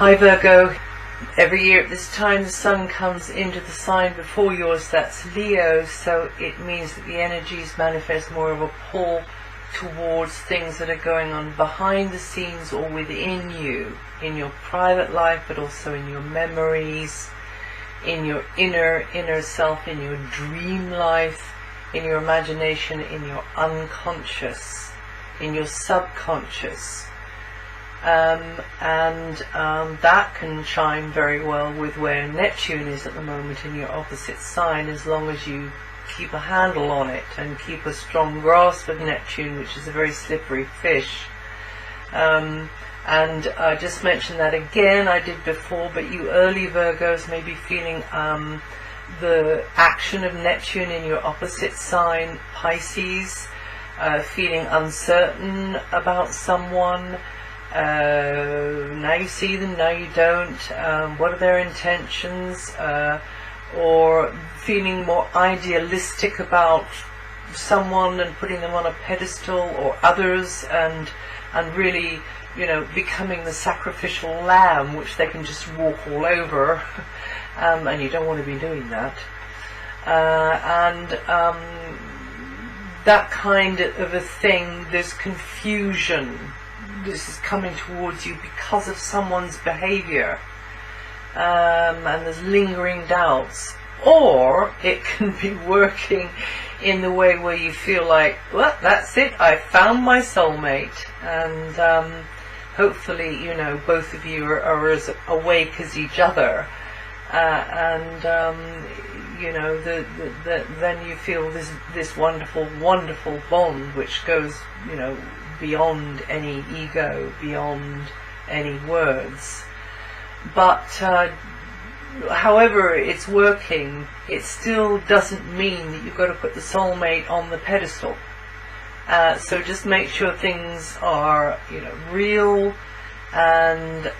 Hi Virgo, every year at this time the Sun comes into the sign before yours, that's Leo, so it means that the energies manifest more of a pull towards things that are going on behind the scenes or within you, in your private life, but also in your memories, in your inner self, in your dream life, in your imagination, in your unconscious, in your subconscious. That can chime very well with where Neptune is at the moment in your opposite sign, as long as you keep a handle on it and keep a strong grasp of Neptune, which is a very slippery fish. And I just mentioned that again, I did before, but you early Virgos may be feeling the action of Neptune in your opposite sign, Pisces, feeling uncertain about someone. Now you see them, now you don't. What are their intentions? Or feeling more idealistic about someone and putting them on a pedestal or others, and really, you know, becoming the sacrificial lamb which they can just walk all over. And you don't want to be doing that. That kind of a thing, there's confusion. This is coming towards you because of someone's behavior, and there's lingering doubts. Or it can be working in the way where you feel like, well, that's it, I found my soulmate, and hopefully, you know, both of you are as awake as each other, you know, then you feel this wonderful bond which goes, you know, beyond any ego, beyond any words. But however it's working, it still doesn't mean that you've got to put the soulmate on the pedestal. So just make sure things are, you know, real, and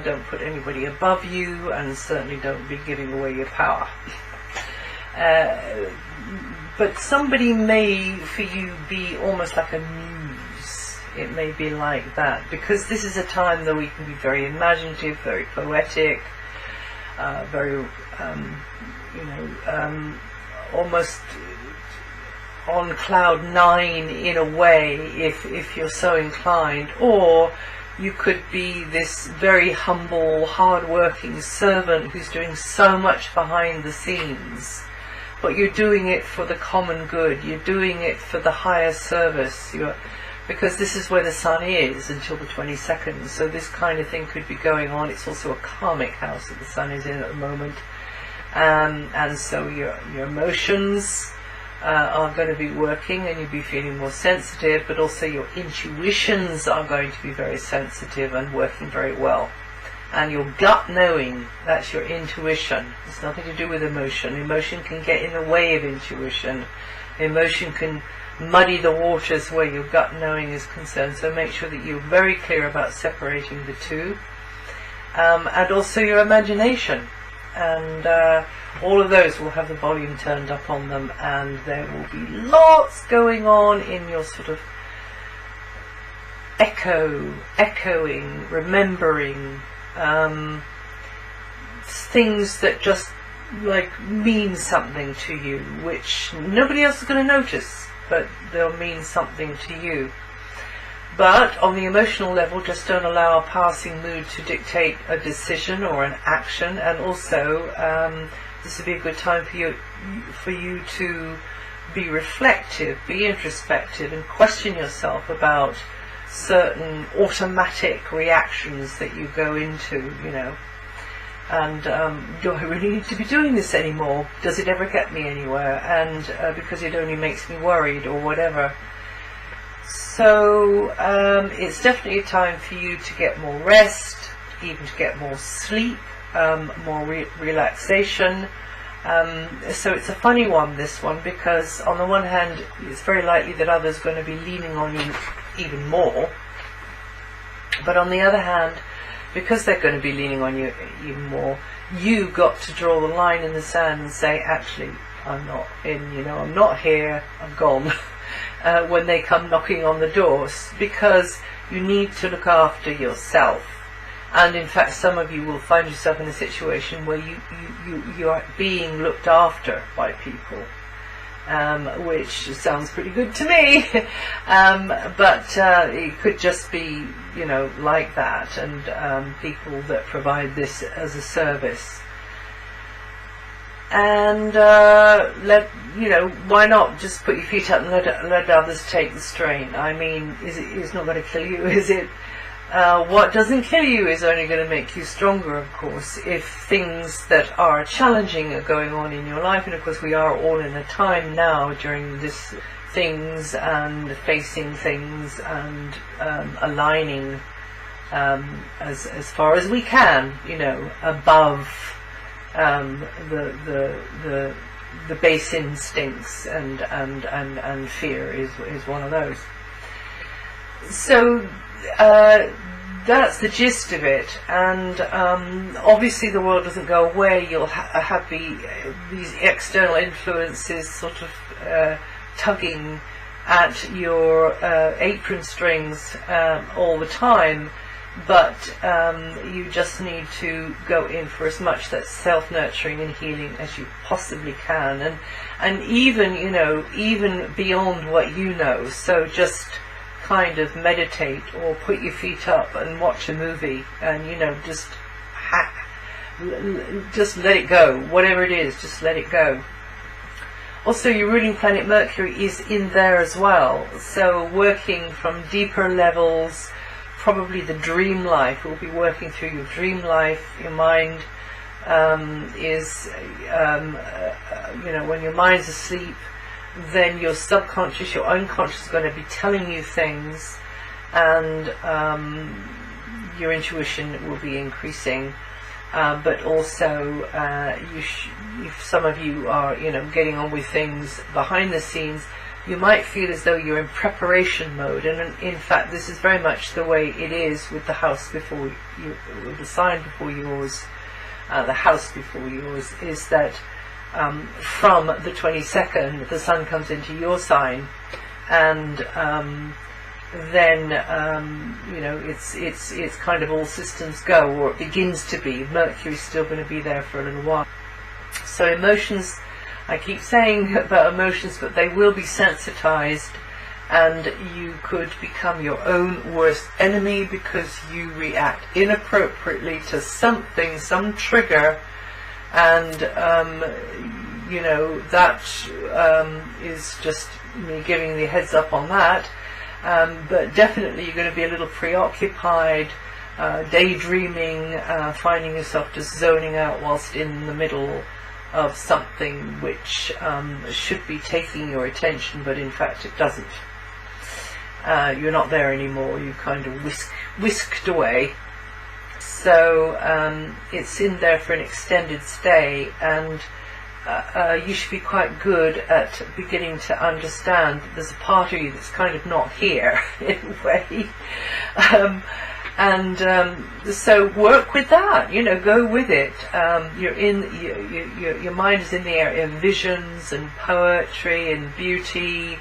don't put anybody above you, and certainly don't be giving away your power. But somebody may for you be almost like a muse. It may be like that, because this is a time that we can be very imaginative, very poetic, very you know, almost on cloud nine in a way, if you're so inclined. Or you could be this very humble, hard-working servant who's doing so much behind the scenes, but you're doing it for the common good, you're doing it for the higher service, because this is where the Sun is until the 22nd, so this kind of thing could be going on. It's also a karmic house that the Sun is in at the moment, and so your emotions are going to be working, and you'll be feeling more sensitive, but also your intuitions are going to be very sensitive and working very well. And your gut knowing, that's your intuition. It's nothing to do with emotion. Emotion can get in the way of intuition. Emotion can muddy the waters where your gut knowing is concerned, so make sure that you're very clear about separating the two. And also your imagination. And all of those will have the volume turned up on them, and there will be lots going on in your sort of echoing, remembering, things that just like mean something to you, which nobody else is going to notice, but they'll mean something to you. But on the emotional level, just don't allow a passing mood to dictate a decision or an action. And also, this would be a good time for you to be reflective, be introspective, and question yourself about certain automatic reactions that you go into, you know. And do I really need to be doing this anymore? Does it ever get me anywhere? And because it only makes me worried, or whatever. So it's definitely a time for you to get more rest, even to get more sleep, more relaxation. So it's a funny one, this one, because on the one hand it's very likely that others are going to be leaning on you even more, but on the other hand, because they're going to be leaning on you even more, you've got to draw the line in the sand and say, actually, I'm not in, you know, I'm not here, I'm gone. When they come knocking on the doors, because you need to look after yourself. And in fact, some of you will find yourself in a situation where you are being looked after by people, which sounds pretty good to me. But it could just be, you know, like that, and people that provide this as a service. And why not just put your feet up and let others take the strain? I mean, it's not going to kill you, is it? What doesn't kill you is only going to make you stronger, of course, if things that are challenging are going on in your life. And of course we are all in a time now during this things and facing things and aligning as far as we can, you know, above the base instincts, and fear is one of those. So that's the gist of it, and obviously the world doesn't go away. You'll have these external influences sort of tugging at your apron strings all the time, but you just need to go in for as much that self-nurturing and healing as you possibly can, and even, you know, even beyond what you know. So just kind of meditate or put your feet up and watch a movie, and, you know, just let it go. Whatever it is, just let it go. Also, your ruling planet Mercury is in there as well, so working from deeper levels, probably the dream life. We'll be working through your dream life. Your mind is, you know, when your mind's asleep, then your subconscious, your unconscious is going to be telling you things, and your intuition will be increasing. But also, if some of you are, you know, getting on with things behind the scenes, you might feel as though you're in preparation mode, and in fact this is very much the way it is with the house before you, with the sign before yours, the house before yours, is that from the 22nd the sun comes into your sign, and then you know, it's kind of all systems go, or it begins to be. Mercury's still going to be there for a little while. So emotions, I keep saying about emotions, but they will be sensitized, and you could become your own worst enemy because you react inappropriately to something, some trigger, and you know, that is just me giving the heads up on that. But definitely you're going to be a little preoccupied, daydreaming, finding yourself just zoning out whilst in the middle of something which should be taking your attention, but in fact it doesn't. You're not there anymore, you kind of whisked away. So it's in there for an extended stay, and you should be quite good at beginning to understand that there's a part of you that's kind of not here in a way. So work with that, you know, go with it. Your mind is in the area of visions and poetry and beauty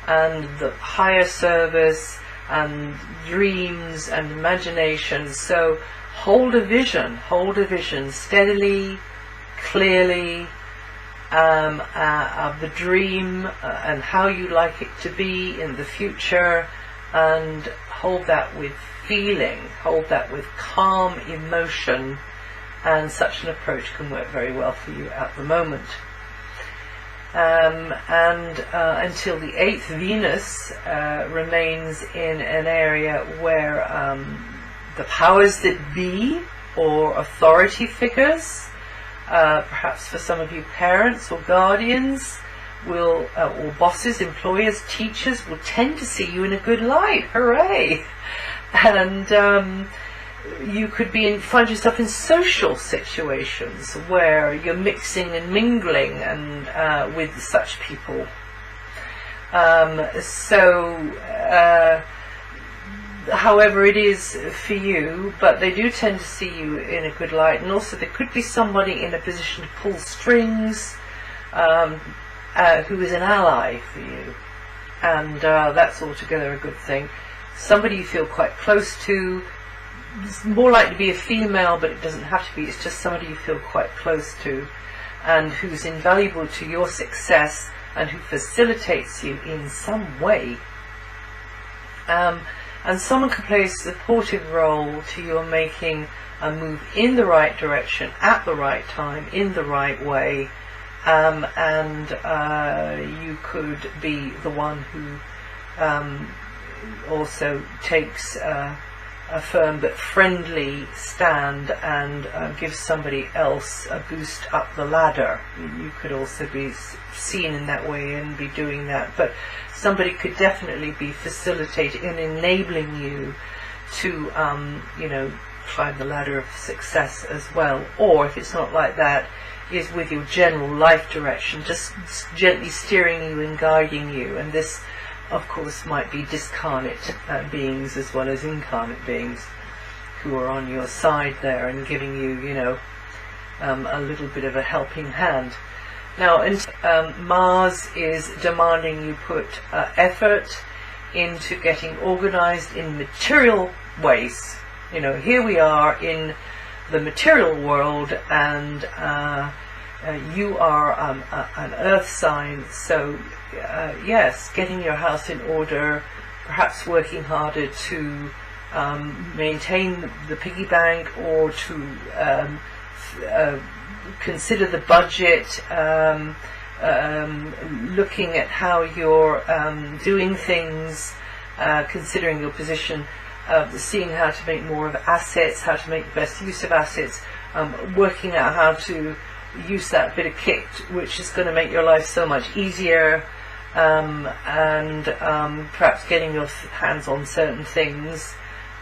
and the higher service and dreams and imagination. So hold a vision steadily, clearly, of the dream and how you like it to be in the future, and hold that with feeling, hold that with calm emotion, and such an approach can work very well for you at the moment. Until the 8th, Venus remains in an area where the powers that be, or authority figures, perhaps for some of you parents or guardians, will, or bosses, employers, teachers, will tend to see you in a good light. Hooray! And you could find yourself in social situations where you're mixing and mingling and with such people. However it is for you, but they do tend to see you in a good light, and also there could be somebody in a position to pull strings who is an ally for you, and that's altogether a good thing. Somebody you feel quite close to, it's more likely to be a female, but it doesn't have to be. It's just somebody you feel quite close to, and who's invaluable to your success, and who facilitates you in some way. And someone can play a supportive role to your making a move in the right direction, at the right time, in the right way, and you could be the one who also takes a firm but friendly stand and gives somebody else a boost up the ladder. You could also be seen in that way and be doing that, but somebody could definitely be facilitating and enabling you to climb the ladder of success as well. Or if it's not like that, is with your general life direction, just gently steering you and guiding you. And this, of course, might be discarnate beings as well as incarnate beings who are on your side there and giving you, a little bit of a helping hand. Now, Mars is demanding you put effort into getting organized in material ways. Here we are in the material world, and you are an earth sign, so yes, getting your house in order, perhaps working harder to maintain the piggy bank, or to consider the budget, looking at how you're doing things, considering your position, seeing how to make more of assets, how to make the best use of assets, working out how to use that bit of kit which is going to make your life so much easier, and perhaps getting your hands on certain things,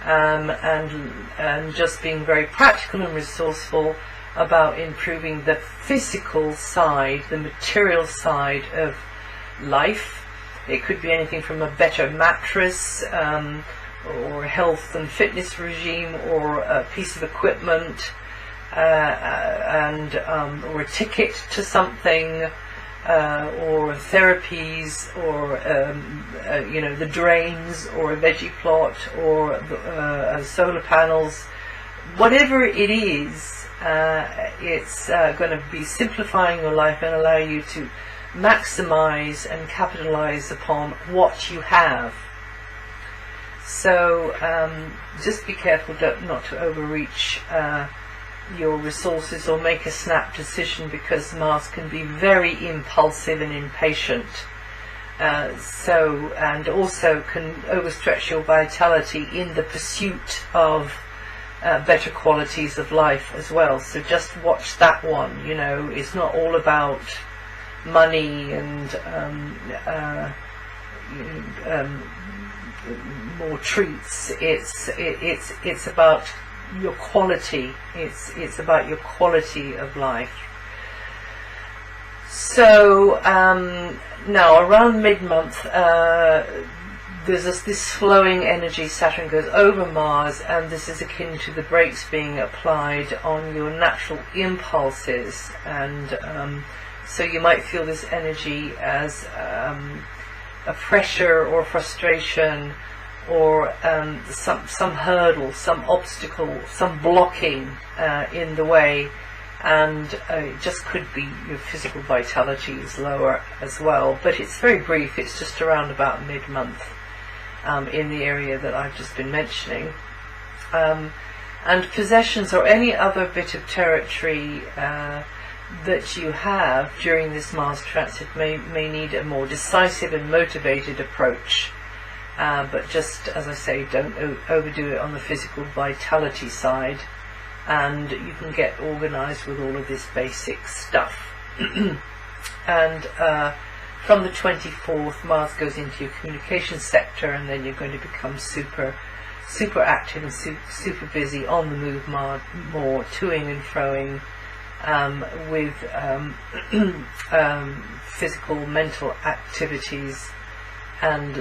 and just being very practical and resourceful about improving the physical side, the material side of life. It could be anything from a better mattress, or a health and fitness regime, or a piece of equipment, or a ticket to something, or therapies, or the drains, or a veggie plot, or solar panels. Whatever it is, it's going to be simplifying your life and allow you to maximize and capitalize upon what you have. So just be careful not to overreach your resources or make a snap decision, because Mars can be very impulsive and impatient, and also can overstretch your vitality in the pursuit of better qualities of life as well. So just watch that one. It's not all about money and more treats. It's about your quality. It's about your quality of life. So now around mid-month, there's this flowing energy. Saturn goes over Mars, and this is akin to the brakes being applied on your natural impulses, and so you might feel this energy as a pressure or frustration, or some hurdle, some obstacle, some blocking in the way, and it just could be your physical vitality is lower as well. But it's very brief. It's just around about mid-month in the area that I've just been mentioning. And possessions or any other bit of territory that you have during this Mars transit may need a more decisive and motivated approach. But just, as I say, don't overdo it on the physical vitality side, and you can get organized with all of this basic stuff. And from the 24th, Mars goes into your communication sector, and then you're going to become super active and super busy, on the move, more toing and froing, with physical, mental activities, and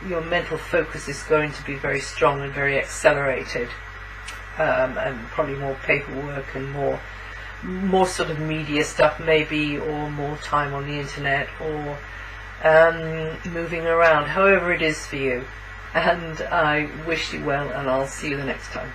your mental focus is going to be very strong and very accelerated, and probably more paperwork and more sort of media stuff maybe, or more time on the internet, or moving around, however it is for you. and I wish you well, and I'll see you the next time.